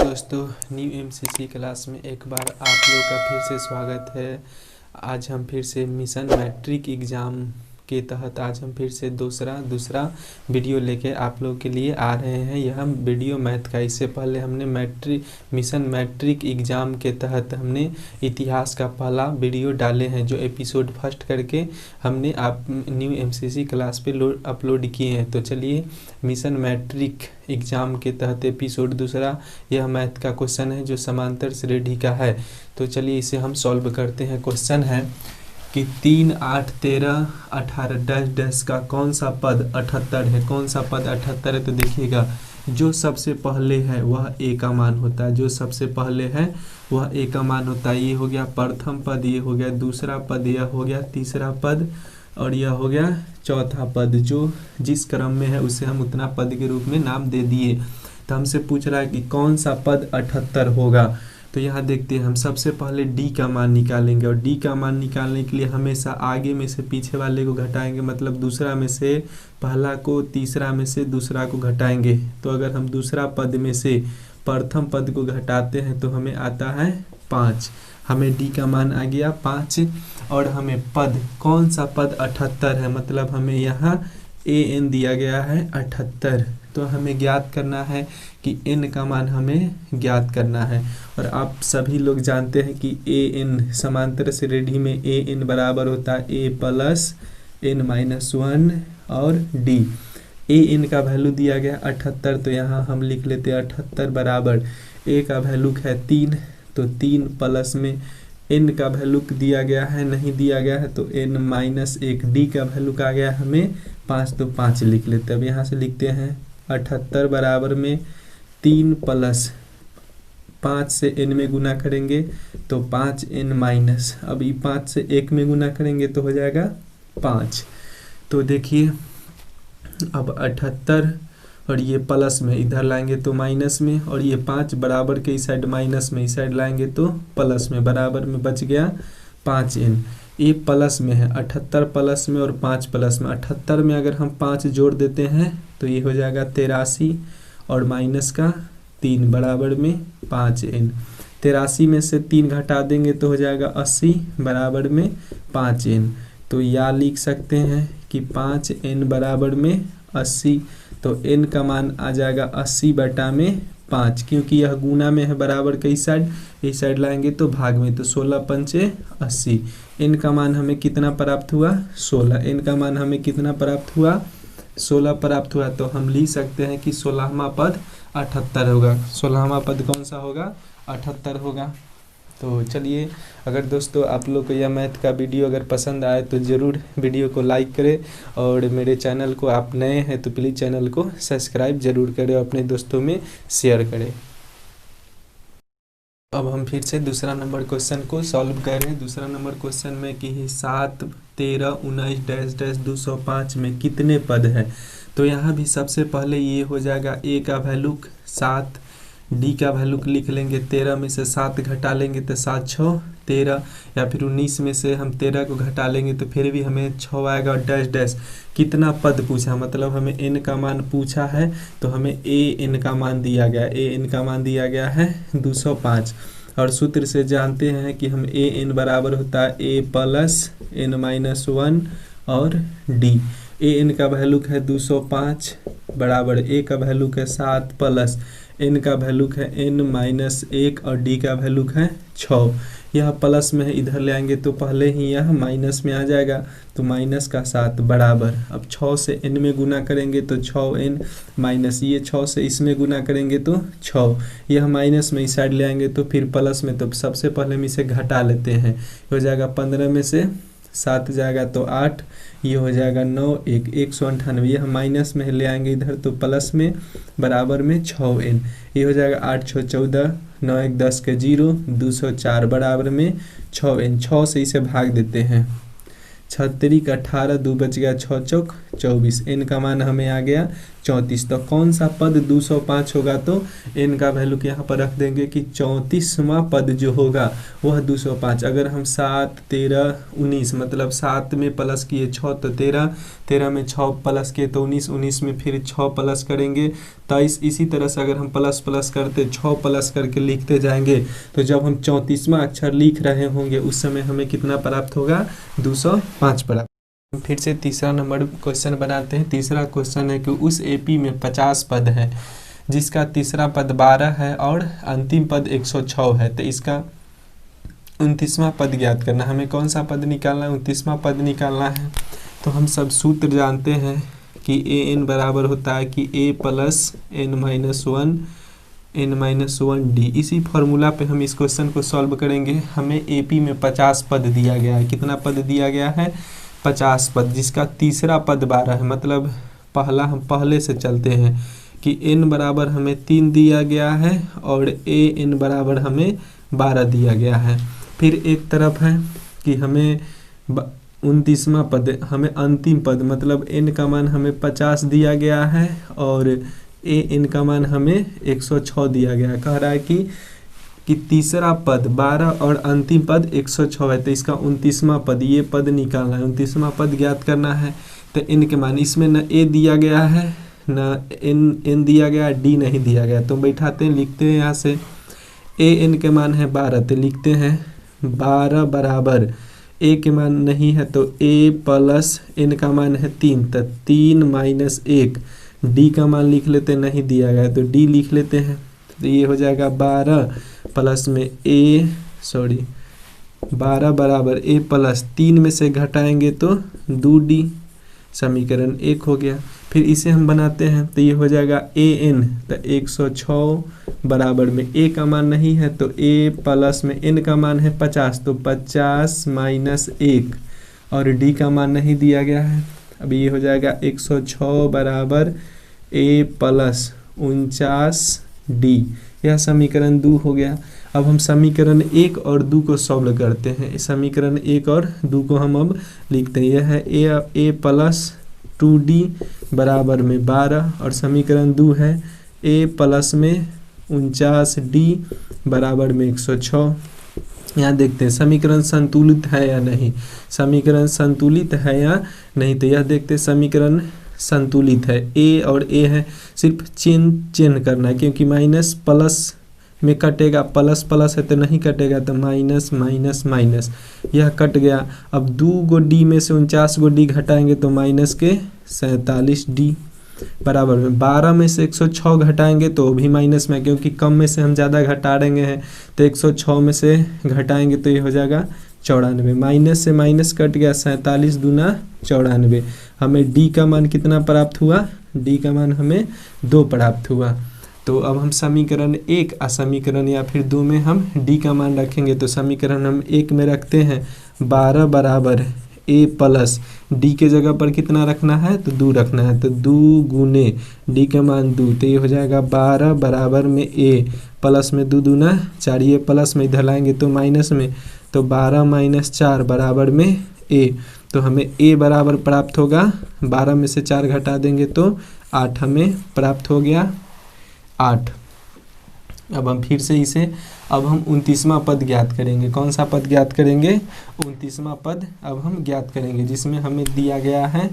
दोस्तों new MCC class में एक बार आप लोग का फिर से स्वागत है। आज हम फिर से मिशन मैट्रिक एग्ज़ाम के तहत आज हम फिर से दूसरा वीडियो लेके आप लोग के लिए आ रहे हैं। यह वीडियो मैथ का, इससे पहले हमने मिशन मैट्रिक एग्ज़ाम के तहत हमने इतिहास का पहला वीडियो डाले हैं, जो एपिसोड फर्स्ट करके हमने आप न्यू एमसीसी क्लास पे अपलोड किए हैं। तो चलिए, मिशन मैट्रिक एग्ज़ाम के तहत एपिसोड दूसरा, यह मैथ का क्वेश्चन है जो समांतर श्रेणी का है। तो चलिए इसे हम सॉल्व करते हैं। क्वेश्चन है कि 3, 8, 13, 18 डैश डैश का कौन सा पद 78 है। कौन सा पद 78 है? तो देखिएगा, जो सबसे पहले है वह ए का मान होता है। जो सबसे पहले है वह ए का मान होता है। ये हो गया प्रथम पद, ये हो गया दूसरा पद, यह हो गया तीसरा पद और यह हो गया चौथा पद। जो जिस क्रम में है उसे हम उतना पद के रूप में नाम दे दिए। तो हमसे पूछ रहा है कि कौन सा पद 78 होगा। तो यहाँ देखते हैं, हम सबसे पहले डी का मान निकालेंगे और डी का मान निकालने के लिए हमेशा आगे में से पीछे वाले को घटाएंगे, मतलब दूसरा में से पहला को, तीसरा में से दूसरा को घटाएंगे। तो अगर हम दूसरा पद में से प्रथम पद को घटाते हैं तो हमें आता है 5। हमें डी का मान आ गया 5 और हमें पद, कौन सा पद 78 है, मतलब हमें यहाँ ए एन दिया गया है 78। तो हमें ज्ञात करना है कि n का मान हमें ज्ञात करना है। और आप सभी लोग जानते हैं कि ए एन समांतर श्रेणी में ए एन बराबर होता है ए प्लस एन माइनस 1 और डी। ए एन का वैल्यू दिया गया 78, तो यहाँ हम लिख लेते हैं 78 बराबर ए का वैल्यू है 3, तो 3 प्लस में n का वैल्यू दिया गया है, नहीं दिया गया है तो n माइनस 1। डी का वैल्यू का गया हमें 5, तो 5 लिख लेते हैं। अब यहाँ से लिखते हैं 78 बराबर में 3 प्लस 5 से n में गुना करेंगे तो 5n माइनस, अब ये 5 से 1 में गुना करेंगे तो हो जाएगा 5। तो देखिए, अब 78 और ये प्लस में इधर लाएंगे तो माइनस में, और ये 5 बराबर के इस साइड माइनस में, इस साइड लाएंगे तो प्लस में, बराबर में बच गया 5n। ये प्लस में है, 78 प्लस में और 5 प्लस में। 78 में अगर हम 5 जोड़ देते हैं तो ये हो जाएगा 83 और माइनस का 3 बराबर में 5n। 83 में से 3 घटा देंगे तो हो जाएगा 80 बराबर में 5n। तो या लिख सकते हैं कि 5n बराबर में 80। तो n का मान आ जाएगा 80 बटा में 5, क्योंकि यह गुना में है बराबर के इस साइड लाएंगे तो भाग में, तो 16 पंचे 80। n का मान हमें कितना प्राप्त हुआ? 16। n का मान हमें कितना प्राप्त हुआ? 16 प्राप्त हुआ। तो हम लिख सकते हैं कि 16वां पद 78 होगा। 16वां पद कौन सा होगा? 78 होगा। तो चलिए, अगर दोस्तों आप लोग को यह मैथ का वीडियो अगर पसंद आए तो ज़रूर वीडियो को लाइक करें, और मेरे चैनल को आप नए हैं तो प्लीज़ चैनल को सब्सक्राइब जरूर करें और अपने दोस्तों में शेयर करें। अब हम फिर से दूसरा नंबर क्वेश्चन को सॉल्व कर रहे हैं। दूसरा नंबर क्वेश्चन में कि 7, 13, 19 डैश डैश 205 में कितने पद हैं। तो यहाँ भी सबसे पहले ये हो जाएगा ए का वैल्यू 7, डी का वैल्यू लिख लेंगे 13 में से 7 घटा लेंगे तो 7 6 13, या फिर 19 में से हम 13 को घटा लेंगे तो फिर भी हमें 6 आएगा। और डैश डैश कितना पद पूछा, मतलब हमें n का मान पूछा है, तो हमें ए एन का मान दिया गया, ए एन का मान दिया गया है 205। और सूत्र से जानते हैं कि हम ए एन बराबर होता है ए प्लस एन माइनस 1 और डी। ए एन का वैल्यू है 205 बराबर ए का वैल्यू है 7 प्लस n का वैल्यू है n माइनस 1 और d का वैल्यू है 6। यह प्लस में है, इधर ले आएंगे तो पहले ही यह माइनस में आ जाएगा, तो माइनस का 7 बराबर, अब 6 से n में गुना करेंगे तो 6n माइनस, ये 6 से इसमें गुना करेंगे तो 6, यह माइनस में इस साइड ले आएंगे तो फिर प्लस में। तो सबसे पहले हम इसे घटा लेते हैं, हो जाएगा 15 में से 7 जाएगा तो 8, ये हो जाएगा 9, 198। यह माइनस में ले आएंगे इधर तो प्लस में, बराबर में 6n, ये हो जाएगा 8 6 14, 9 1 10 के 0, 204 बराबर में 6n। 6 से इसे भाग देते हैं, छत्तरी 18, 2 बच गया 6 चौक 24, n का मान हमें आ गया 34। तो कौन सा पद 205 होगा, तो n का वैल्यू यहाँ पर रख देंगे कि 34वां पद जो होगा वह 205। अगर हम 7, 13, 19 मतलब 7 में प्लस किए 6 तो 13, 13 में 6 प्लस किए तो 19, 19 में फिर 6 प्लस करेंगे 23। इसी तरह से अगर हम प्लस प्लस करते 6 प्लस करके लिखते जाएंगे तो जब हम 34वां अक्षर लिख रहे होंगे उस समय हमें कितना प्राप्त होगा, 205 प्राप्त। फिर से तीसरा नंबर क्वेश्चन बनाते हैं। तीसरा क्वेश्चन है कि उस एपी में 50 पद है जिसका तीसरा पद 12 है और अंतिम पद 106 है। तो इसका 29वां पद ज्ञात करना। हमें कौन सा पद निकालना है, 29वां पद निकालना है। तो हम सब सूत्र जानते हैं कि ए एन बराबर होता है कि a plus n minus one d. इसी फॉर्मूला पे हम इस क्वेश्चन को सॉल्व करेंगे। हमें एपी में 50 पद दिया गया है। कितना पद दिया गया है, 50 पद, जिसका तीसरा पद 12 है। मतलब हम पहले से चलते हैं कि n बराबर हमें 3 दिया गया है और ए एन बराबर हमें 12 दिया गया है। फिर एक तरफ है कि हमें 29वां पद, हमें अंतिम पद मतलब n का मान हमें 50 दिया गया है और ए एन का मान हमें 106 दिया गया है। कह रहा है कि तीसरा पद 12 और अंतिम पद 106 है। तो इसका 29वां पद, ये पद निकालना है, 29वां पद ज्ञात करना है। तो n के मान, इसमें न a दिया गया है न n दिया गया, d नहीं दिया गया। तो बैठाते हैं, लिखते हैं यहाँ से a n के मान है 12, तो लिखते हैं 12 बराबर a के मान नहीं है तो a प्लस n का मान है 3, तो 3 माइनस 1, d का मान लिख लेते हैं, नहीं दिया गया तो d लिख लेते हैं। तो ये हो जाएगा 12 प्लस में 12 बराबर a प्लस 3 में से घटाएंगे तो 2d, समीकरण 1 हो गया। फिर इसे हम बनाते हैं तो ये हो जाएगा a n, तो 106 बराबर में a का मान नहीं है तो a प्लस में n का मान है 50, तो 50 माइनस 1 और d का मान नहीं दिया गया है। अब ये हो जाएगा 106 बराबर a प्लस 49d। यह समीकरण 2 हो गया। अब हम समीकरण 1 और 2 को सॉल्व करते हैं। समीकरण 1 और 2 को हम अब लिखते हैं। यह है a प्लस 2d बराबर में 12 और समीकरण 2 है a प्लस में 49d बराबर में 106। यहाँ देखते हैं समीकरण संतुलित है या नहीं, समीकरण संतुलित है या नहीं। तो यह देखते हैं समीकरण संतुलित है, a और a है, सिर्फ चेंज करना है क्योंकि माइनस प्लस में कटेगा, प्लस प्लस है तो नहीं कटेगा, तो माइनस माइनस माइनस यह कट गया। अब 2 गो डी में से 49 गो डी घटाएंगे तो माइनस के 47d बराबर में 12 में से 106 घटाएंगे तो भी माइनस में, क्योंकि कम में से हम ज़्यादा घटा देंगे हैं तो 106 में से घटाएंगे तो ये हो जाएगा 94। माइनस से माइनस कट गया, 47 दूना 94। हमें d का मान कितना प्राप्त हुआ, d का मान हमें 2 प्राप्त हुआ। तो अब हम समीकरण 1 और समीकरण या फिर 2 में हम d का मान रखेंगे। तो समीकरण हम 1 में रखते हैं 12 बराबर a प्लस d के जगह पर कितना रखना है, तो 2 रखना है, तो 2 गुने d का मान 2, तो ये हो जाएगा 12 बराबर में a प्लस में 2 दूना 4, ये प्लस में इधर लाएंगे तो माइनस में, तो 12 माइनस 4 बराबर में a। तो हमें a बराबर प्राप्त होगा, 12 में से 4 घटा देंगे तो 8 हमें प्राप्त हो गया, 8। अब हम फिर से इसे, अब हम 29वां पद ज्ञात करेंगे। कौन सा पद ज्ञात करेंगे, 29वां पद अब हम ज्ञात करेंगे, जिसमें हमें दिया गया है,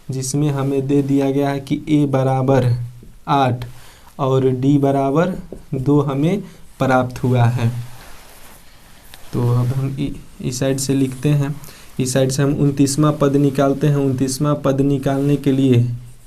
जिसमें हमें दे दिया गया है कि a बराबर 8 और d बराबर 2 हमें प्राप्त हुआ है। तो अब हम इस साइड से लिखते हैं, इस साइड से हम 29वां पद निकालते हैं। 29वां पद निकालने के लिए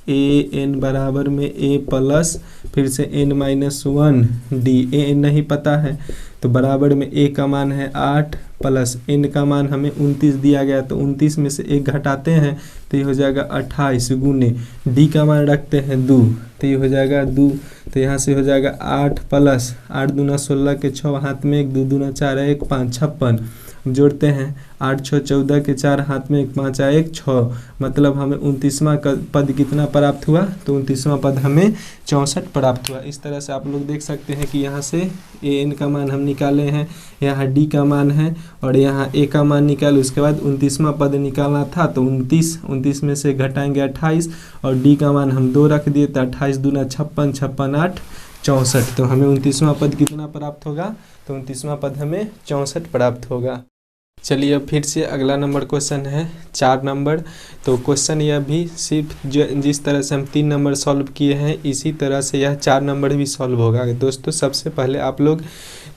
a n बराबर में a प्लस फिर से n minus 1d, a n नहीं पता है तो बराबर में a का मान है 8 प्लस n का मान हमें 29 दिया गया, तो 29 में से 1 घटाते हैं तो ये हो जाएगा 28 गुने d का मान रखते हैं 2, तो ये हो जाएगा 2। तो यहाँ से हो जाएगा 8 प्लस 8 दूना 16 के 6 हाथ में 1, 2 दूना 4 1 5 56 जोड़ते हैं 8 6 14 के 4 हाथ में 1 5 आए 1 6, मतलब हमें 29वां पद कितना प्राप्त हुआ, तो 29वां पद हमें 64 प्राप्त हुआ। इस तरह से आप लोग देख सकते हैं कि यहाँ से an का मान हम निकाले हैं, यहाँ d का मान है और यहाँ a का मान निकाले, उसके बाद 29वां पद निकालना था तो 29 में से घटाएंगे 28 और d का मान हम 2 रख दिए तो 28 दूना 56, 56 8 64, तो हमें 29वां पद कितना प्राप्त होगा, तो 29वां पद हमें 64 प्राप्त होगा। चलिए अब फिर से अगला नंबर क्वेश्चन है 4 नंबर। तो क्वेश्चन यह भी सिर्फ जिस तरह से हम 3 नंबर सॉल्व किए हैं इसी तरह से यह 4 नंबर भी सॉल्व होगा। दोस्तों सबसे पहले आप लोग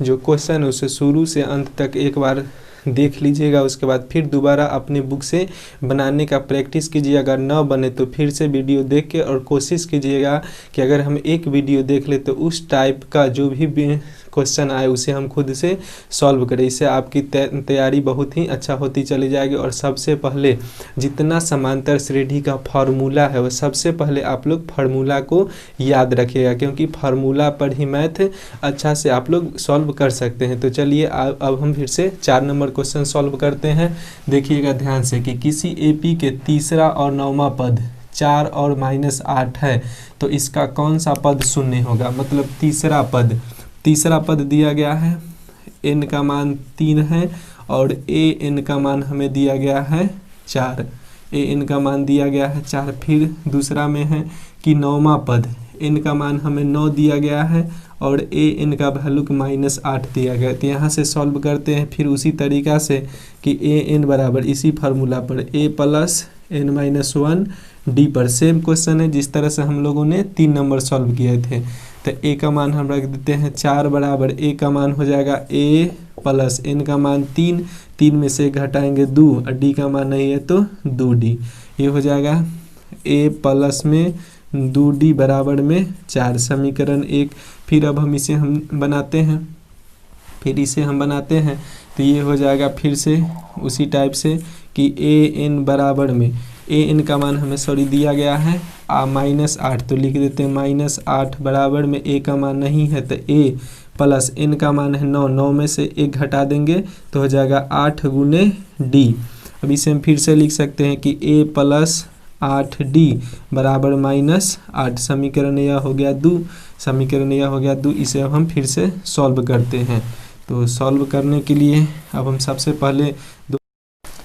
जो क्वेश्चन है उसे शुरू से अंत तक एक बार देख लीजिएगा, उसके बाद फिर दोबारा अपने बुक से बनाने का प्रैक्टिस कीजिए। अगर न बने तो फिर से वीडियो देख के और कोशिश कीजिएगा कि अगर हम एक वीडियो देख ले तो उस टाइप का जो भी क्वेश्चन आए उसे हम खुद से सॉल्व करें। इससे आपकी तैयारी बहुत ही अच्छा होती चली जाएगी। और सबसे पहले जितना समांतर श्रेणी का फार्मूला है वो सबसे पहले आप लोग फार्मूला को याद रखिएगा, क्योंकि फार्मूला पर ही मैथ अच्छा से आप लोग सॉल्व कर सकते हैं। तो चलिए अब हम फिर से 4 नंबर क्वेश्चन सॉल्व करते हैं। देखिएगा ध्यान से कि किसी एपी के तीसरा और 9वां पद 4 और -8 है तो इसका कौन सा पद शून्य होगा। मतलब तीसरा पद दिया गया है, n का मान 3 है और an का मान हमें दिया गया है 4, an का मान दिया गया है 4। फिर दूसरा में है कि 9वां पद n का मान हमें 9 दिया गया है और an का वैल्यू -8 दिया गया। तो यहाँ से सॉल्व करते हैं फिर उसी तरीक़ा से कि an बराबर इसी फार्मूला पर a + n-1 d पर सेम क्वेश्चन है जिस तरह से हम लोगों ने 3 नंबर सॉल्व किए थे। तो a का मान हम रख देते हैं 4 बराबर a का मान हो जाएगा a + n का मान 3 में से घटाएंगे 2 और d का मान नहीं है तो 2d, ये हो जाएगा a + में 2d बराबर में 4, समीकरण 1। फिर अब हम इसे बनाते हैं, तो ये हो जाएगा फिर से उसी टाइप से कि an बराबर में an का मान हमें दिया गया है -8, तो लिख देते हैं -8 बराबर में a का मान नहीं है तो a + n का मान है 9 में से 1 घटा देंगे तो हो जाएगा 8 गुने d। अब इसे हम फिर से लिख सकते हैं कि a + 8d बराबर -8, समीकरण यह हो गया 2। इसे अब हम फिर से सॉल्व करते हैं। तो सॉल्व करने के लिए अब हम सबसे पहले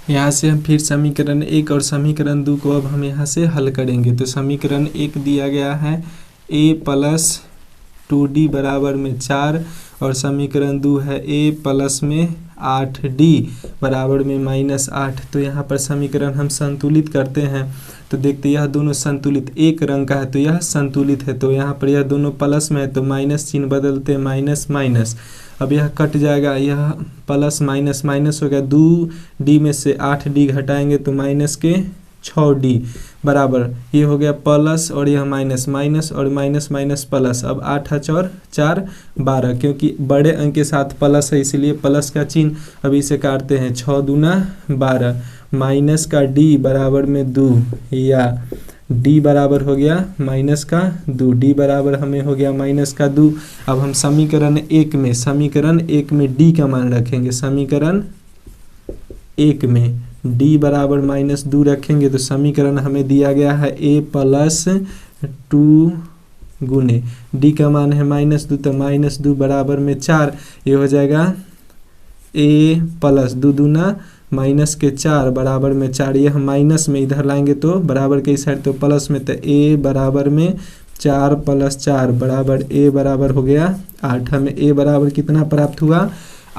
यहाँ से हम फिर समीकरण 1 और समीकरण 2 को अब हम यहाँ से हल करेंगे। तो समीकरण 1 दिया गया है a + 2d बराबर में 4 और समीकरण 2 है a + में 8d बराबर में -8। तो यहाँ पर समीकरण हम संतुलित करते हैं तो देखते यह दोनों संतुलित एक रंग का है तो यह संतुलित है। तो यहाँ पर यह दोनों प्लस में है तो माइनस चिन्ह बदलते हैं माइनस। अब यह कट जाएगा, यह प्लस माइनस हो गया, 2d में से 8d घटाएंगे तो -6d बराबर ये हो गया प्लस और यह माइनस और माइनस प्लस। अब 8 और 4 12, क्योंकि बड़े अंक के साथ प्लस है इसलिए प्लस का चिन्ह। अब इसे काटते हैं 6 दूना 12, माइनस का d बराबर में 2 या d बराबर हो गया -2, d बराबर हमें हो गया -2। अब हम समीकरण 1 में d का मान रखेंगे। समीकरण 1 में d बराबर -2 रखेंगे तो समीकरण हमें दिया गया है a + 2 गुने d का मान है -2 तो -2 बराबर में 4, ये हो जाएगा a + 2 दूना -4 बराबर में 4। ये हम माइनस में इधर लाएंगे तो बराबर के इस साइड तो प्लस में, तो a बराबर में 4 + 4 बराबर a बराबर हो गया 8। हमें a बराबर कितना प्राप्त हुआ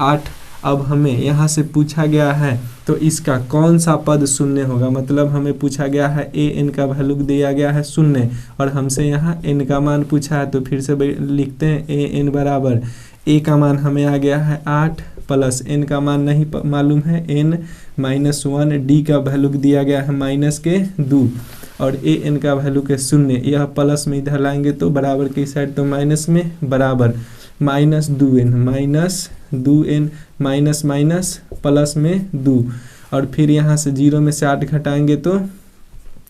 8। अब हमें यहाँ से पूछा गया है तो इसका कौन सा पद शून्य होगा। मतलब हमें पूछा गया है an का वैल्यू दिया गया है 0 और हमसे यहाँ n का मान पूछा है। तो फिर से लिखते हैं an बराबर a का मान हमें आ गया है 8 प्लस n का मान नहीं मालूम है n-1, d का वैल्यू दिया गया है -2 और an का वैल्यू के 0। यह प्लस में इधर लाएंगे तो बराबर की साइड तो माइनस में बराबर -2n माइनस प्लस में 2 और फिर यहाँ से 0 में से 8 घटाएंगे तो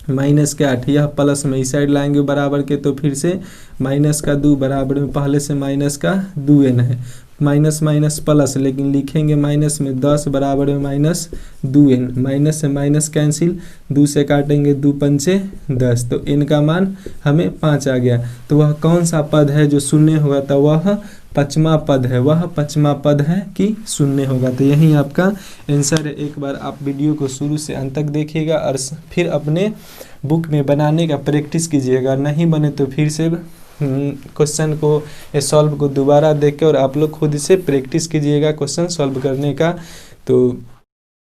-8, यह प्लस में इस साइड लाएंगे बराबर के तो फिर से -2 बराबर में पहले से -2n है माइनस माइनस प्लस, लेकिन लिखेंगे माइनस में 10 बराबर में माइनस 2n, माइनस से माइनस कैंसिल, 2 से काटेंगे 2 पंचे 10, तो n का मान हमें 5 आ गया। तो वह कौन सा पद है जो शून्य होगा, तो वह पाँचवा पद है, वह पाँचवा पद है कि शून्य होगा। तो यही आपका आंसर है। एक बार आप वीडियो को शुरू से अंत तक देखिएगा और फिर अपने बुक में बनाने का प्रैक्टिस कीजिएगा। नहीं बने तो फिर से क्वेश्चन को सॉल्व को दोबारा देख के और आप लोग खुद से प्रैक्टिस कीजिएगा क्वेश्चन सॉल्व करने का। तो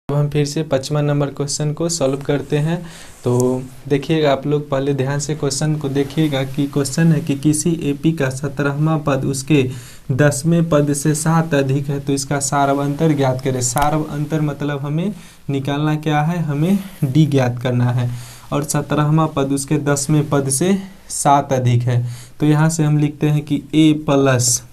हम फिर से 5वां नंबर क्वेश्चन को सॉल्व करते हैं। तो देखिएगा आप लोग पहले ध्यान से क्वेश्चन को देखिएगा कि क्वेश्चन है कि किसी एपी का 17वां पद उसके 10वें पद से 7 अधिक है, तो इसका सारवंतर ज्ञात करें। सारवंतर मतलब हमें निकालना क्या है, हमें डी ज्ञात करना है, और 17वां पद उसके 10वें पद से 7 अधिक है। तो यहाँ से हम लिखते हैं कि a प्लस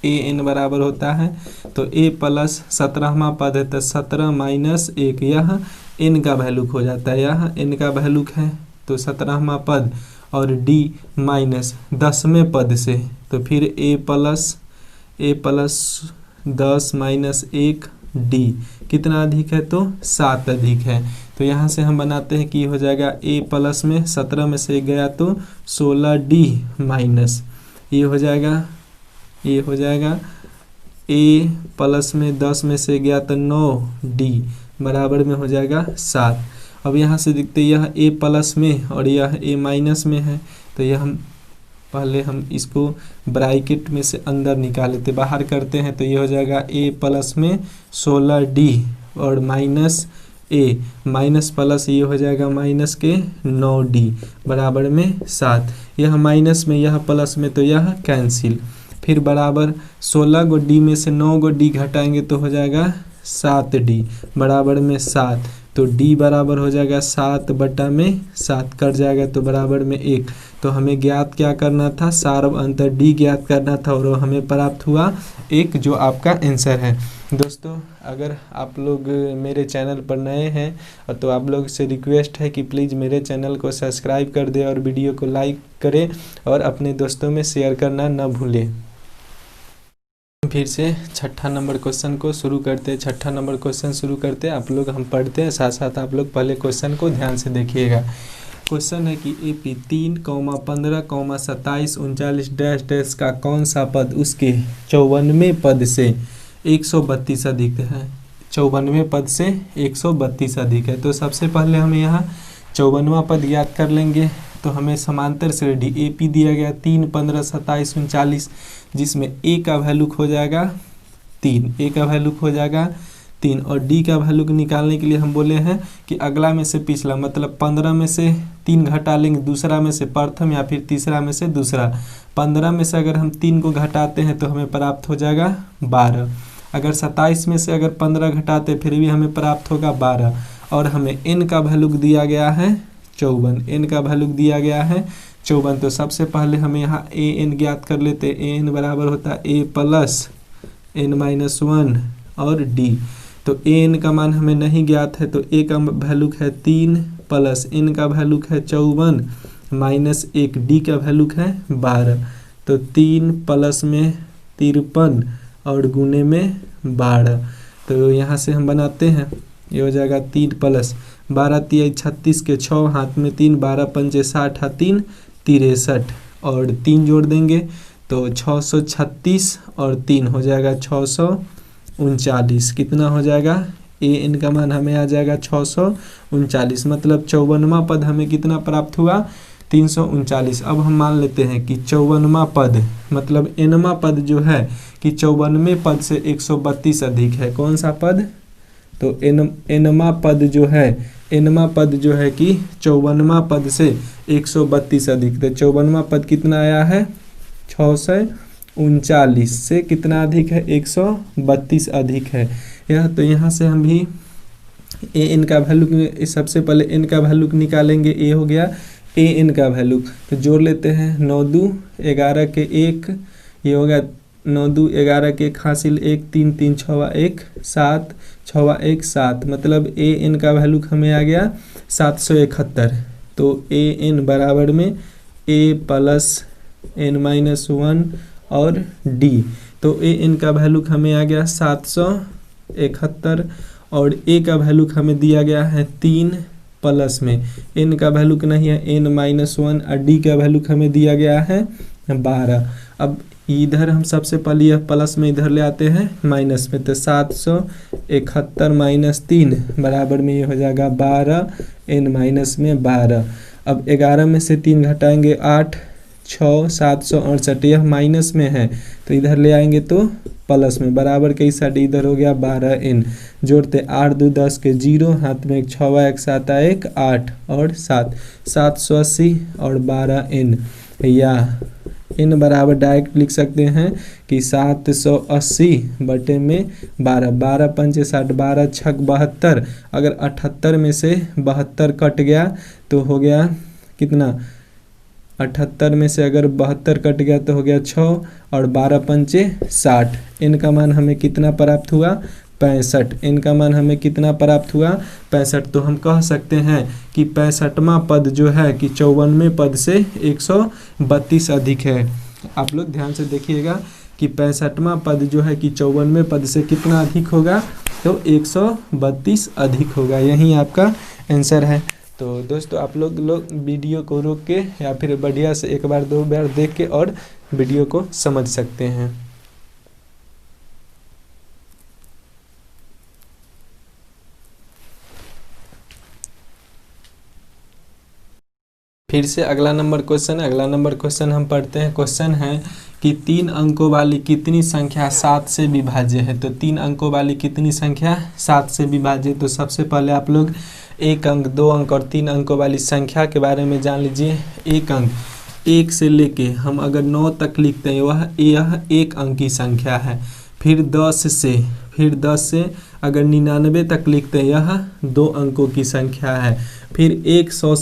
ए एन बराबर होता है, तो a प्लस 17वां पद है तो 17 माइनस 1, यह n का वैल्यू हो जाता है, यह n का वैल्यू है तो 17वां पद, और d माइनस 10वें पद से, तो फिर a प्लस 10 माइनस 1 d कितना अधिक है, तो 7 अधिक है। तो यहाँ से हम बनाते हैं कि हो जाएगा a प्लस में 17 में से गया तो 16d माइनस ये हो जाएगा a प्लस में 10 में से गया तो 9d बराबर में हो जाएगा 7। अब यहाँ से देखते हैं यह a प्लस में और यह a माइनस में है, तो यह पहले हम इसको ब्रैकेट में से अंदर निकाल लेते, बाहर करते हैं, तो ये हो जाएगा a प्लस में 16d और माइनस a माइनस प्लस ये हो जाएगा माइनस के 9d बराबर में 7। यह माइनस में यह प्लस में तो यह कैंसिल, फिर बराबर 16 गो d में से 9 गो d घटाएंगे तो हो जाएगा 7d बराबर में 7। तो d बराबर हो जाएगा 7 बटा में 7 कट जाएगा तो बराबर में 1। तो हमें ज्ञात क्या करना था, सारवंतर d ज्ञात करना था, और हमें प्राप्त हुआ 1 जो आपका आंसर है। दोस्तों अगर आप लोग मेरे चैनल पर नए हैं तो आप लोग से रिक्वेस्ट है कि प्लीज़ मेरे चैनल को सब्सक्राइब कर दें और वीडियो को लाइक करें और अपने दोस्तों में शेयर करना न भूलें। फिर से 6ठा नंबर क्वेश्चन को शुरू करते हैं। 6ठा नंबर क्वेश्चन शुरू करते हैं, आप लोग हम पढ़ते हैं साथ साथ आप लोग पहले क्वेश्चन को ध्यान से देखिएगा। क्वेश्चन है कि एपी 3, 15, 27, 39 डैश डैश का कौन सा पद उसके 54वें पद से 132 अधिक है। 54वें पद से 132 अधिक है। तो सबसे पहले हमें यहाँ 54वां पद ज्ञात कर लेंगे। तो हमें समांतर श्रेणी एपी दिया गया 3, 15, 27, 39, जिसमें ए का वैल्यू हो जाएगा 3, ए का वैल्यू हो जाएगा 3, और डी का वैल्यू निकालने के लिए हम बोले हैं कि अगला में से पिछला, मतलब 15 में से 3 घटा लेंगे, दूसरा में से प्रथम या फिर तीसरा में से दूसरा। 15 में से अगर हम 3 को घटाते हैं तो हमें प्राप्त हो जाएगा 12। अगर 27 में से अगर 15 घटाते फिर भी हमें प्राप्त होगा 12, और हमें n का वैल्यू दिया गया है 54, n का वैल्यू दिया गया है 54। तो सबसे पहले हमें यहाँ ए एन ज्ञात कर लेते हैं। ए एन बराबर होता है a प्लस n माइनस 1 और d। तो ए एन का मान हमें नहीं ज्ञात है, तो a का वैल्यू है 3 प्लस n का वैल्यू है 54 माइनस 1, d का वैल्यू है 12। तो 3 प्लस में 53 और गुने में 12। तो यहाँ से हम बनाते हैं, ये हो जाएगा 3 प्लस 12 3 36 के 6 हाथ में 3, 12 पंचे 60 हाथ 3 63, और 3 जोड़ देंगे तो 636 और 3 हो जाएगा 639। कितना हो जाएगा, ए एन का मान हमें आ जाएगा 639, मतलब 54वां पद हमें कितना प्राप्त हुआ 339। अब हम मान लेते हैं कि 54वां पद मतलब एनवां पद जो है कि 54वें पद से 132 अधिक है। कौन सा पद, तो एनवां पद जो है कि 54वां पद से 132 अधिक। तो 54वां पद कितना आया है 639 से कितना अधिक है 132 अधिक है यह। तो यहाँ से हम भी ए एन का वैल्यू, सबसे पहले एन का वैल्यू निकालेंगे। ए हो गया ए एन का वैल्यू, तो जोड़ लेते हैं 9 2 11 के 1, ये हो गया 9 2 11 के 1 हासिल 1, 3 3 6 1 7 6 1 7, मतलब ए एन का वैल्यू हमें आ गया 771। तो ए एन बराबर में ए प्लस n माइनस 1 और d, तो ए एन का वैल्यू हमें आ गया 771 और ए का वैल्यू हमें दिया गया है 3 प्लस में, एन का वैल्यू नहीं है n-1 और डी का वैल्यू हमें दिया गया है 12। अब इधर हम सबसे पहले यह प्लस में इधर ले आते हैं माइनस में, तो 771 माइनस 3 बराबर में ये हो जाएगा 12 n-12। अब 11 में से 3 घटाएंगे 8, 6, 768, यह माइनस में है तो इधर ले आएंगे तो प्लस में, बराबर के इस साइड इधर हो गया 12n। जोड़ते 8 2 10 के 0, हाथ में एक 6 1 7 1 8 और 7, 780 और 12n, या n बराबर डायरेक्ट लिख सकते हैं कि 780 बटे में 12, 12 पंचे 60, 12 छक 72। अगर 78 में से 72 कट गया तो हो गया कितना, 78 में से अगर 72 कट गया तो हो गया 6 और 12 पंचे 60। n का मान हमें कितना प्राप्त हुआ, 65। n का मान हमें कितना प्राप्त हुआ, 65। तो हम कह सकते हैं कि 65वां पद जो है कि 54वें पद से 132 अधिक है। आप लोग ध्यान से देखिएगा कि 65वां पद जो है कि 54वें पद से कितना अधिक होगा, तो 132 अधिक होगा। यही आपका आंसर है। तो दोस्तों आप लोग वीडियो को रोक के या फिर बढ़िया से एक बार 2 बार देख के और वीडियो को समझ सकते हैं। फिर से अगला नंबर क्वेश्चन हम पढ़ते हैं। क्वेश्चन है कि 3 अंकों वाली कितनी संख्या 7 से विभाज्य है। तो 3 अंकों वाली कितनी संख्या 7 से विभाज्य। तो सबसे पहले आप लोग 1 अंक, 2 अंक और 3 अंकों वाली संख्या के बारे में जान लीजिए। 1 अंक 1 से लेके हम अगर 9 तक लिखते हैं यह 1 अंक की संख्या है। फिर 10 से अगर 99 तक लिखते हैं यह 2 अंकों की संख्या है। फिर 100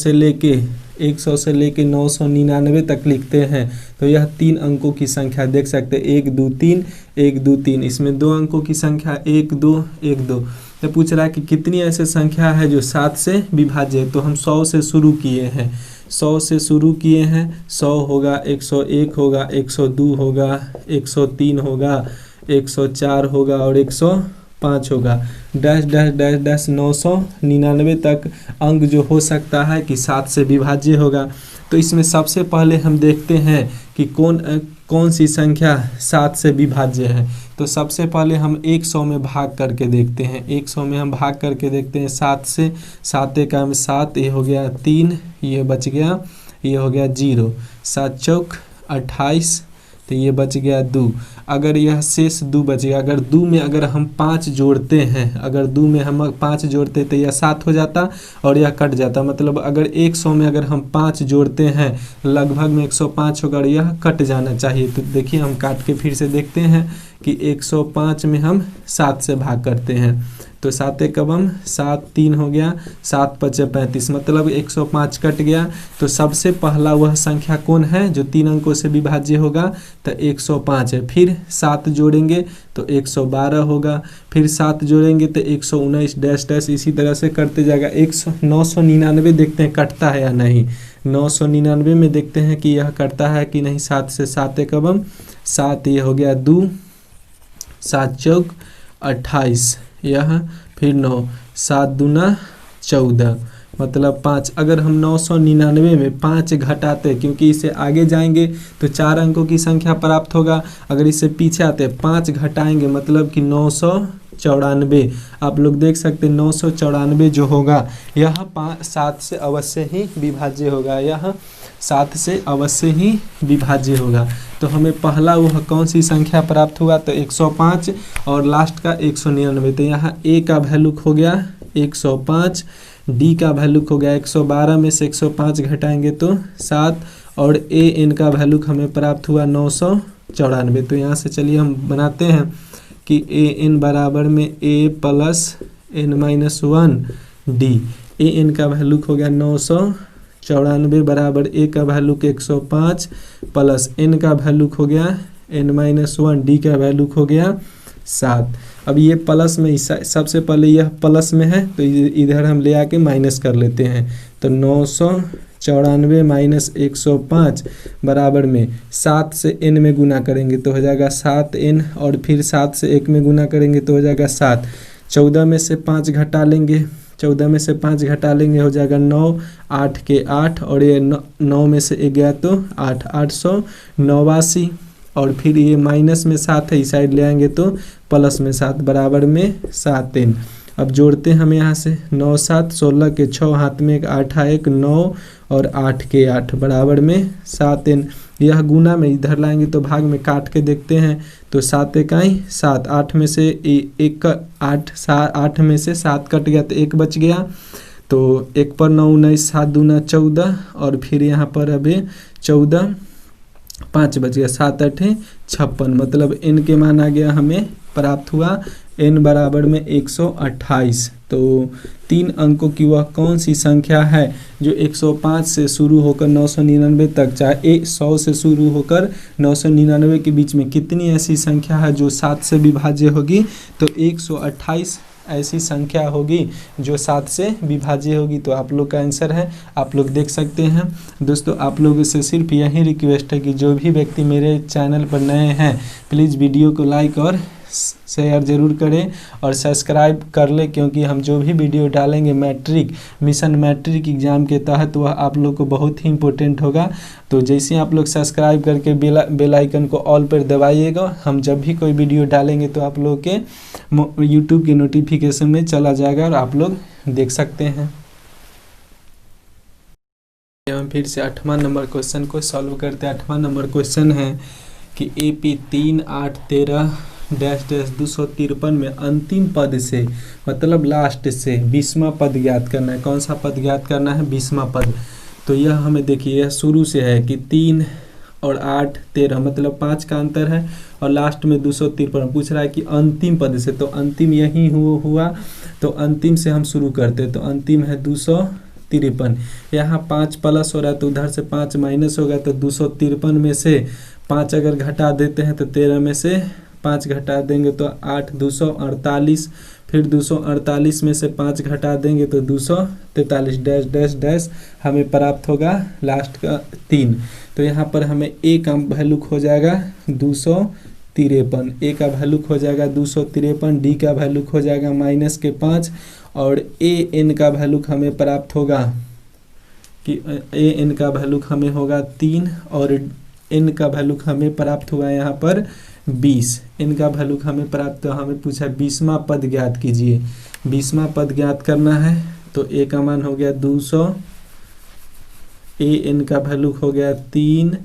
से लेके 999 तक लिखते हैं तो यह 3 अंकों की संख्या देख सकते हैं, 1 2 3 1 2 3। इसमें 2 अंकों की संख्या 1 2 1 2। तो पूछ रहा है कि कितनी ऐसी संख्या है जो 7 से विभाज्य है। तो हम 100 से शुरू किए हैं, 100 होगा, 101 होगा, 102 होगा, 103 होगा, 104 होगा और 105 होगा, डैश डैश डैश डैश 999 तक अंक जो हो सकता है कि 7 से विभाज्य होगा। तो इसमें सबसे पहले हम देखते हैं कि कौन सी संख्या 7 से विभाज्य है। तो सबसे पहले हम 100 में भाग करके देखते हैं। 100 में हम भाग करके देखते हैं 7 से, 7 एकम 7, ये हो गया 3, ये बच गया, ये हो गया 0, 7 चौक 28, तो ये बच गया 2। अगर यह शेष 2 बच गया, अगर 2 में अगर हम 5 जोड़ते हैं, अगर 2 में हम 5 जोड़ते तो यह 7 हो जाता और यह कट जाता। मतलब अगर 100 में अगर हम 5 जोड़ते हैं लगभग में 105 होगा और यह कट जाना चाहिए। तो देखिए हम काट के फिर से देखते हैं कि 105 में हम 7 से भाग करते हैं तो 7 एकम 7, 3 हो गया, 7 5 35, मतलब 105 कट गया। तो सबसे पहला वह संख्या कौन है जो 3 अंकों से विभाज्य होगा, तो 105 है। फिर 7 जोड़ेंगे तो 112 होगा, फिर 7 जोड़ेंगे तो 119 डैश डैश, इसी तरह से करते जाएगा। 999 देखते हैं कटता है या नहीं। 999 में देखते हैं कि यह कटता है कि नहीं। 7 से 7 एकम 7, ये हो गया 2, 7 चौक 28, यह फिर 9, 7 दूना 14, मतलब 5। अगर हम 999 में 5 घटाते, क्योंकि इसे आगे जाएंगे तो 4 अंकों की संख्या प्राप्त होगा, अगर इससे पीछे आते 5 घटाएंगे मतलब कि 994। आप लोग देख सकते हैं 994 जो होगा यह 7 से अवश्य ही विभाज्य होगा, यह 7 से अवश्य ही विभाज्य होगा। तो हमें पहला वह कौन सी संख्या प्राप्त हुआ, तो 105 और लास्ट का 199। तो यहाँ ए का वैल्यू हो गया 105, डी का वैल्यू हो गया 112 में से 105 घटाएंगे तो 7 और ए एन का वैल्यू हमें प्राप्त हुआ 994। तो यहाँ से चलिए हम बनाते हैं कि ए एन बराबर में ए plus n-1 D. A N का वैल्यू हो गया 994 बराबर ए का वैल्यू 105 प्लस एन का वैल्यू हो गया n-1, डी का वैल्यू हो गया 7। अब ये प्लस में सबसे पहले यह प्लस में है तो इधर हम ले आके माइनस कर लेते हैं। तो 94 माइनस 105 बराबर में 7 से n में गुना करेंगे तो हो जाएगा 7n, और फिर 7 से 1 में गुना करेंगे तो हो जाएगा 7। 14 में से 5 घटा लेंगे, 14 में से 5 घटा लेंगे हो जाएगा 9, 8 के 8, और ये 9 में से 1 गया तो 8, 889। और फिर ये माइनस में 7 है, इस साइड ले आएंगे तो प्लस में 7 बराबर में 7n। अब जोड़ते हैं हम यहाँ से 9 7 16 के 6, हाथ में एक 8 1 9, और 8 के 8 बराबर में 7n। यह गुना में इधर लाएंगे तो भाग में काट के देखते हैं तो 7 इकाई 7, 8 में से 1 8 में से 7 कट गया तो 1 बच गया, तो 1 पर 9 19, 7 दूना 14, और फिर यहाँ पर अभी 14 5 बच गया, 7 8 56, मतलब n के मान आ गया हमें प्राप्त हुआ n बराबर में 128। तो 3 अंकों की वह कौन सी संख्या है जो 105 से शुरू होकर 999 तक, चाहे 100 से शुरू होकर 999 के बीच में कितनी ऐसी संख्या है जो 7 से विभाज्य होगी, तो 128 ऐसी संख्या होगी जो 7 से विभाज्य होगी। तो आप लोग का आंसर है, आप लोग देख सकते हैं। दोस्तों आप लोगों से सिर्फ यही रिक्वेस्ट है कि जो भी व्यक्ति मेरे चैनल पर नए हैं प्लीज़ वीडियो को लाइक और शेयर ज़रूर करें और सब्सक्राइब कर लें, क्योंकि हम जो भी वीडियो डालेंगे मिशन मैट्रिक एग्ज़ाम के तहत वह आप लोग को बहुत ही इम्पोर्टेंट होगा। तो जैसे आप लोग सब्सक्राइब करके बेल आइकन को ऑल पर दबाइएगा, हम जब भी कोई वीडियो डालेंगे तो आप लोग के यूट्यूब के नोटिफिकेशन में चला जाएगा और आप लोग देख सकते हैं। हम फिर से 8वां नंबर क्वेश्चन को सॉल्व करते हैं। 8वां नंबर क्वेश्चन है कि AP 3 8 13 253 में अंतिम पद से, मतलब लास्ट से 20वां पद ज्ञात करना है। कौन सा पद ज्ञात करना है? 20वां पद। तो यह हमें देखिए, यह शुरू से है कि 3 और 8 13, मतलब 5 का अंतर है, और लास्ट में 253 पूछ रहा है कि अंतिम पद से। तो अंतिम यही हुआ, तो अंतिम से हम शुरू करते। तो अंतिम है 253। यहाँ 5 प्लस हो रहा है तो उधर से 5 माइनस होगा, तो 253 में से 5 अगर घटा देते हैं तो 13 में से 5 घटा देंगे तो 8, 248, फिर 248 में से 5 घटा देंगे तो 243 डैश डैश डैश हमें प्राप्त होगा लास्ट का 3। तो यहाँ पर हमें ए का वैल्यू हो जाएगा 253, ए का वैल्यू हो जाएगा 253, डी का वैल्यू हो जाएगा -5, और ए एन का वैल्यू हमें प्राप्त होगा कि ए एन का वैल्यू हमें होगा 3, और एन का वैल्यू हमें प्राप्त हुआ यहाँ पर 20। इनका वैल्यू हमें प्राप्त, हमें पूछा 20वां पद ज्ञात कीजिए। 20वां पद ज्ञात करना है तो ए का मान हो गया 200, ए एन का वैल्यू हो गया 3,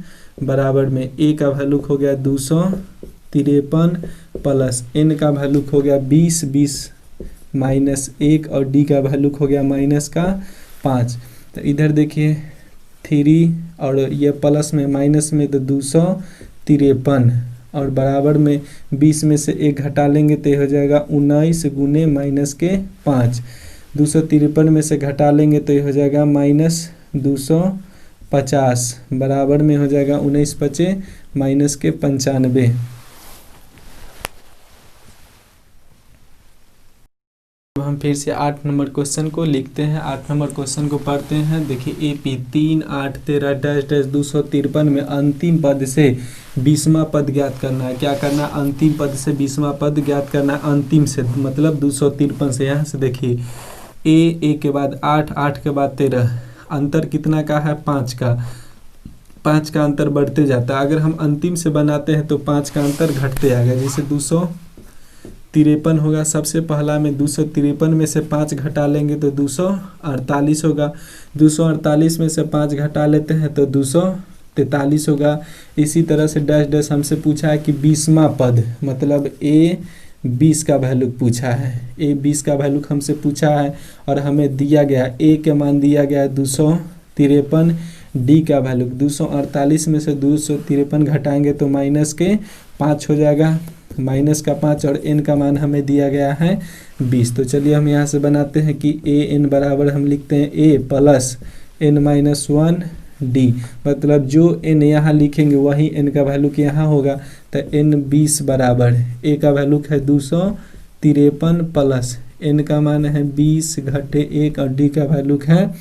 बराबर में ए का वैल्यू हो गया 253 प्लस एन का वैल्यू हो गया 20, 20 -1, और डी का वैल्यू हो गया -5। तो इधर देखिए 3 और ये प्लस में माइनस में तो 253, और बराबर में 20 में से 1 घटा लेंगे तो हो जाएगा 19 गुने -5। 253 में से घटा लेंगे तो हो जाएगा -250, बराबर में हो जाएगा 19 5 -95। हम फिर से 8 नंबर क्वेश्चन को लिखते हैं। 8 नंबर क्वेश्चन को पढ़ते हैं। देखिए AP 3 8 13 डैश डैश 253 में अंतिम पद से 20वां पद ज्ञात करना है। क्या करना है? अंतिम पद से 20वां पद ज्ञात करना है। अंतिम से मतलब 253 से। यहाँ से देखिए ए के बाद 8, 8 के बाद 13, अंतर कितना का है? 5 का। 5 का अंतर बढ़ते जाता है। अगर हम अंतिम से बनाते हैं तो 5 का अंतर घटते आएगा। जैसे 253 होगा, सबसे पहला में 253 में से 5 घटा लेंगे तो 248 होगा। 248 में से 5 घटा लेते हैं तो 243 होगा। इसी तरह से डैश डैश हमसे पूछा है कि 20वां पद, मतलब ए 20 का वैल्यू पूछा है। ए 20 का वैल्यू हमसे पूछा है और हमें दिया गया ए के मान दिया गया है 253, डी का वैल्यू 248 में से 253 घटाएंगे तो -5 हो जाएगा, -5, और एन का मान हमें दिया गया है 20। तो चलिए हम यहाँ से बनाते हैं कि ए एन बराबर हम लिखते हैं ए प्लस n-1 डी, मतलब जो एन यहाँ लिखेंगे वही एन का वैल्यू यहाँ होगा। तो n 20 बराबर ए का वैल्यू है 253 प्लस एन का मान है 20 घटे 1, और डी का वैल्यू है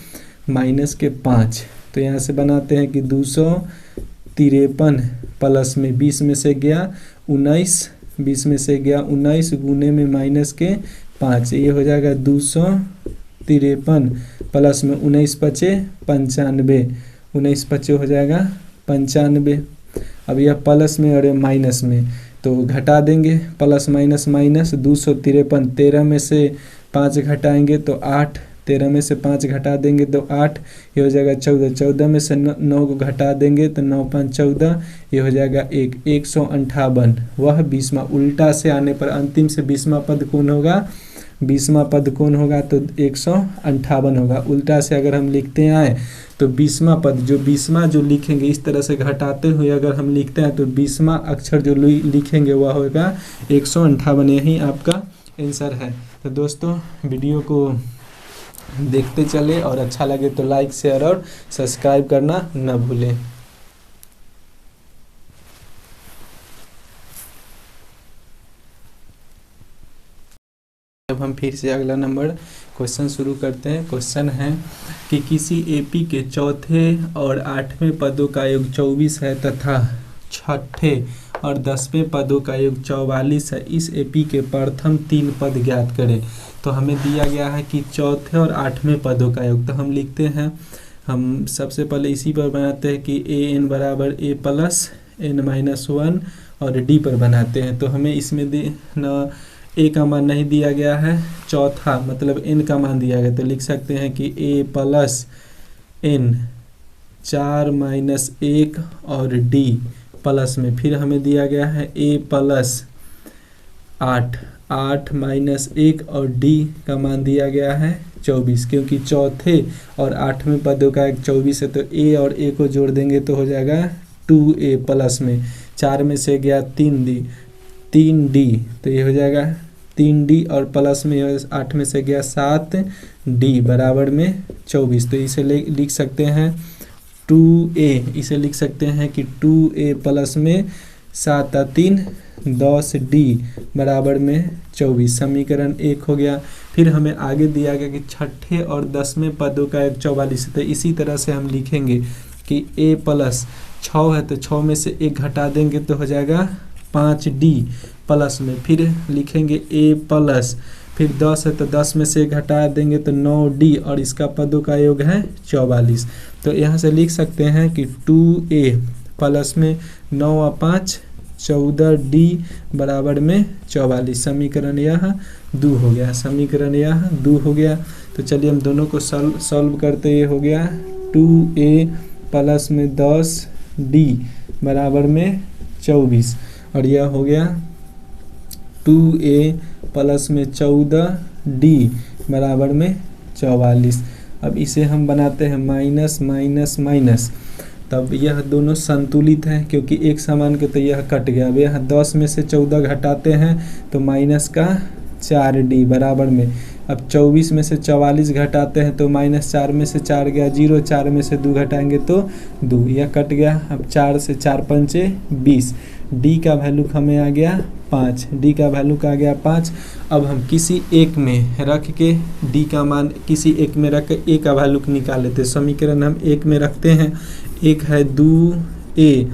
-5। तो यहाँ से बनाते हैं कि 253 प्लस में 20 में से गया 19, 20 में से गया 19 गुने में माइनस के 5, ये हो जाएगा 253 प्लस में 19 पचे 95, 19 पचे हो जाएगा 95। अब यह प्लस में और माइनस में तो घटा देंगे, प्लस माइनस माइनस 253, 13 में से 5 घटाएंगे तो 8, 13 में से 5 घटा देंगे तो 8, ये हो जाएगा 14, 14 में से 9 को घटा देंगे तो 9 5 14, ये हो जाएगा 158। वह 20वां, उल्टा से आने पर अंतिम से 20वां पद कौन होगा, 20वां पद कौन होगा तो 158 होगा। उल्टा से अगर हम लिखते आए तो 20वां पद जो 20वां जो लिखेंगे इस तरह से घटाते हुए अगर हम लिखते हैं तो 20वां अक्षर जो लिखेंगे वह होगा 158। यही आपका आंसर है। तो दोस्तों वीडियो को देखते चले और अच्छा लगे तो लाइक शेयर और सब्सक्राइब करना न भूलें। अब हम फिर से अगला नंबर क्वेश्चन शुरू करते हैं। क्वेश्चन है कि किसी एपी के चौथे और 8वें पदों का योग 24 है तथा छठे और 10वें पदों का योग 44 है। इस एपी के प्रथम 3 पद ज्ञात करें। तो हमें दिया गया है कि चौथे और 8वें पदों का योग, तो हम लिखते हैं, हम सबसे पहले इसी पर बनाते हैं कि ए एन बराबर ए प्लस एन माइनस 1 और डी पर बनाते हैं। तो हमें इसमें ए का मान नहीं दिया गया है, चौथा मतलब एन का मान दिया गया, तो लिख सकते हैं कि ए प्लस एन 4 माइनस 1 और डी प्लस में फिर हमें दिया गया है ए प्लस 8 माइनस 1 और डी का मान दिया गया है 24, क्योंकि चौथे और 8वें पदों का 24 है तो ए और ए को जोड़ देंगे तो हो जाएगा 2a प्लस में 4 में से गया 3d तो ये हो जाएगा 3d और प्लस में 8 में से गया 7d बराबर में 24। तो इसे लिख सकते हैं 2a, इसे लिख सकते हैं कि 2a प्लस में 7 3 10d बराबर में 24, समीकरण 1 हो गया। फिर हमें आगे दिया गया कि छठे और 10वें पदों का योग 44 है, तो इसी तरह से हम लिखेंगे कि a प्लस 6 है तो 6 में से 1 घटा देंगे तो हो जाएगा 5d प्लस में फिर लिखेंगे a प्लस फिर 10 है तो 10 में से घटा देंगे तो 9d और इसका पदों का योग है 44। तो यहाँ से लिख सकते हैं कि 2a प्लस में 9 और 5 14d बराबर में 44, समीकरण यह 2 हो गया, समीकरण यह 2 हो गया। तो चलिए हम दोनों को सॉल्व करते, ये हो गया 2a प्लस में 10d बराबर में 24 और यह हो गया 2a प्लस में 14d बराबर में 44। अब इसे हम बनाते हैं माइनस माइनस माइनस, तब यह दोनों संतुलित हैं क्योंकि एक समान के तो यह कट गया। अब यहाँ 10 में से 14 घटाते हैं तो माइनस का 4d बराबर में, अब 24 में से 44 घटाते हैं तो माइनस 4 में से 4 गया 0, 4 में से 2 घटाएंगे तो 2, यह कट गया। अब 4 से 4 पंचे 20, डी का वैल्यू हमें आ गया 5, डी का वैल्यू का आ गया 5। अब हम किसी एक में रख के डी का मान किसी एक में रख के ए का वैल्यू निकाल लेते हैं। समीकरण हम एक में रखते हैं, एक है 2a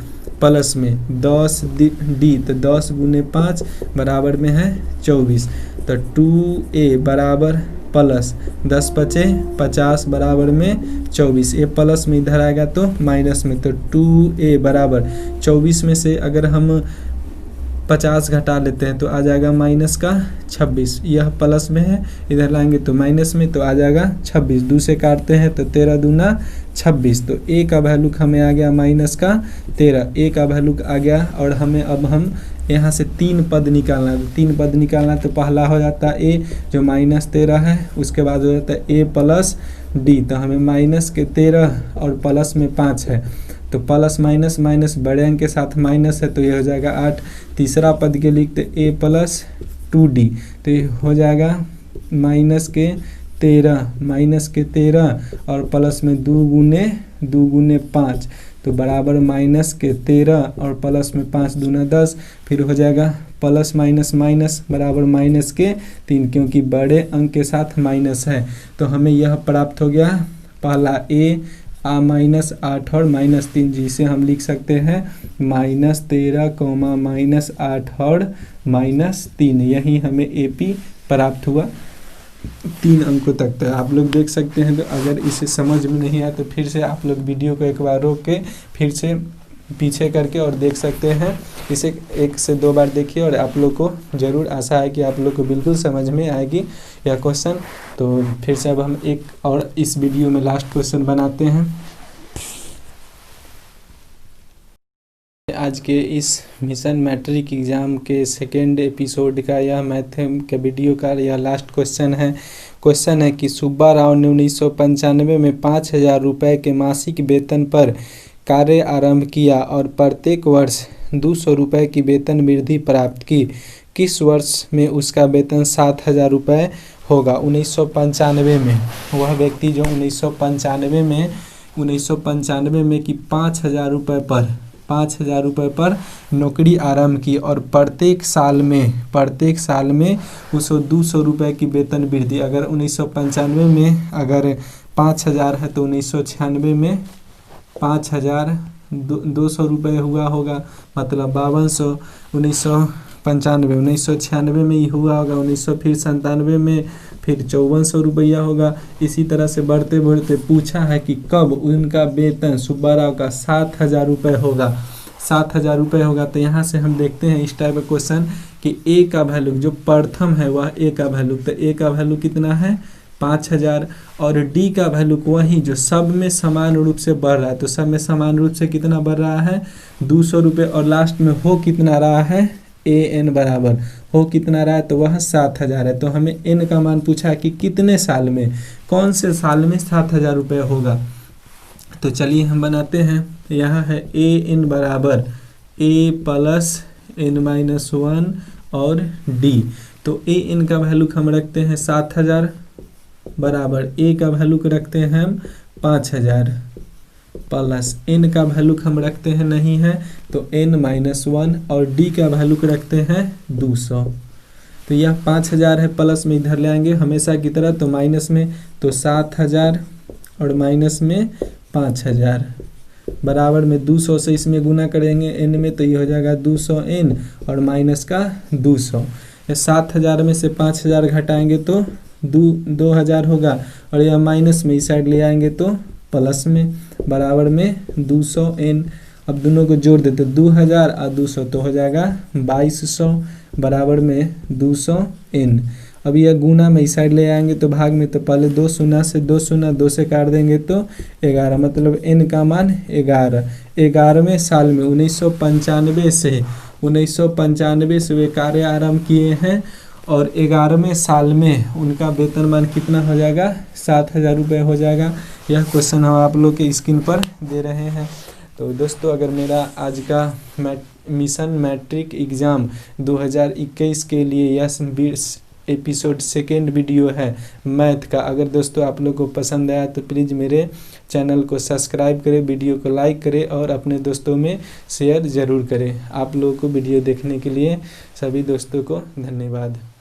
प्लस में 10d तो 10 गुने 5 बराबर में है 24, तो 2a बराबर प्लस 10 पचे 50 बराबर में 24, ए प्लस में इधर आएगा तो माइनस में, तो 2a बराबर 24 में से अगर हम 50 घटा लेते हैं तो आ जाएगा माइनस का 26, यह प्लस में है इधर लाएंगे तो माइनस में, तो आ जाएगा 26, 2 से काटते हैं तो 13 दूना 26, तो a का वैल्यू हमें आ गया माइनस का 13, a का वैल्यू आ गया। और हमें अब हम यहाँ से 3 पद निकालना है, 3 पद निकालना तो पहला हो जाता है a जो माइनस 13 है, उसके बाद हो जाता है a प्लस d, तो हमें माइनस के 13 और प्लस में 5 है तो प्लस माइनस माइनस बड़े अंक के साथ माइनस है तो ये हो जाएगा 8। तीसरा पद के लिखते a प्लस 2d तो ये हो जाएगा माइनस के 13 और प्लस में 2 गुने 5 तो बराबर माइनस के 13 और प्लस में 5 दूना 10, फिर हो जाएगा प्लस माइनस माइनस बराबर माइनस के 3, क्योंकि बड़े अंक के साथ माइनस है। तो हमें यह प्राप्त हो गया, पहला a -8 और -3, जिसे हम लिख सकते हैं -13, -8 और -3। यही हमें AP प्राप्त हुआ 3 अंकों तक। तो आप लोग देख सकते हैं। तो अगर इसे समझ में नहीं आया तो फिर से आप लोग वीडियो को एक बार रोक के फिर से पीछे करके और देख सकते हैं। इसे 1 से 2 बार देखिए और आप लोग को ज़रूर आशा है कि आप लोग को बिल्कुल समझ में आएगी यह क्वेश्चन। तो फिर से अब हम एक और इस वीडियो में लास्ट क्वेश्चन बनाते हैं। आज के इस मिशन मैट्रिक एग्ज़ाम के सेकेंड एपिसोड का यह मैथ के वीडियो का यह लास्ट क्वेश्चन है। क्वेश्चन है कि सुब्बा राव ने 1995 में 5,000 रुपये के मासिक वेतन पर कार्य आरंभ किया और प्रत्येक वर्ष 200 रुपये की वेतन वृद्धि प्राप्त की। किस वर्ष में उसका वेतन 7,000 रुपये होगा? 1995 में वह व्यक्ति जो 1995 में कि 5,000 रुपये पर नौकरी आरंभ की और प्रत्येक साल में उसको 200 रुपये की वेतन वृद्धि। अगर 1995 में अगर 5,000 है तो 1996 में 5,200 रुपये हुआ होगा, मतलब 5200। 1996 में ही हुआ होगा, 1997 में फिर 5400 रुपया होगा। इसी तरह से बढ़ते बढ़ते पूछा है कि कब उनका वेतन सुब्बा राव का 7,000 रुपये होगा। 7,000 रुपये होगा। तो यहाँ से हम देखते हैं इस टाइप का क्वेश्चन कि ए का वैल्यू जो प्रथम है वह ए का वैल्यू, तो ए का वैल्यू कितना है 5,000 और डी का वैल्यू वही जो सब में समान रूप से बढ़ रहा है। तो सब में समान रूप से कितना बढ़ रहा है 200 रुपये और लास्ट में हो कितना रहा है AN बराबर हो कितना रहा है तो वह 7,000 है। तो हमें N का मान पूछा है कि कितने साल में, कौन से साल में 7,000 रुपये होगा। तो चलिए हम बनाते हैं। यहाँ है AN बराबर A + N-1 और D। तो AN का वैल्यू हम रखते हैं 7,000 बराबर A का वैल्यू रखते हैं हम 5,000 प्लस N का वैल्यू हम रखते हैं नहीं है तो N-1 और D का वैल्यू रखते हैं 200। तो यह 5,000 है, प्लस में इधर ले आएंगे हमेशा की तरह, तो माइनस में तो 7,000 और माइनस में 5,000 बराबर में 200 से इसमें गुना करेंगे N में, तो ये हो जाएगा 200N और माइनस का 200। 7,000 में से 5,000 घटाएंगे तो 2,000 होगा और यह माइनस में इस साइड ले आएंगे तो प्लस में बराबर में 200N। अब दोनों को जोड़ देते 2,000 और 200 तो हो जाएगा 2,200 बराबर में 200N। अब यह गुना में इस साइड ले आएंगे तो भाग में, तो पहले 2 शून्य से 2 शून्य 2 से काट देंगे तो 11, मतलब N का मान 11। 11वें साल में 1995 से वे कार्य आरंभ किए हैं और 11वें साल में उनका वेतनमान कितना हो जाएगा 7,000 रुपये हो जाएगा। यह क्वेश्चन हम आप लोग के स्क्रीन पर दे रहे हैं। तो दोस्तों अगर मेरा आज का मिशन मैट्रिक एग्ज़ाम 2021 के लिए यह एपिसोड सेकेंड वीडियो है मैथ का, अगर दोस्तों आप लोग को पसंद आया तो प्लीज़ मेरे चैनल को सब्सक्राइब करें, वीडियो को लाइक करें और अपने दोस्तों में शेयर ज़रूर करें। आप लोगों को वीडियो देखने के लिए सभी दोस्तों को धन्यवाद।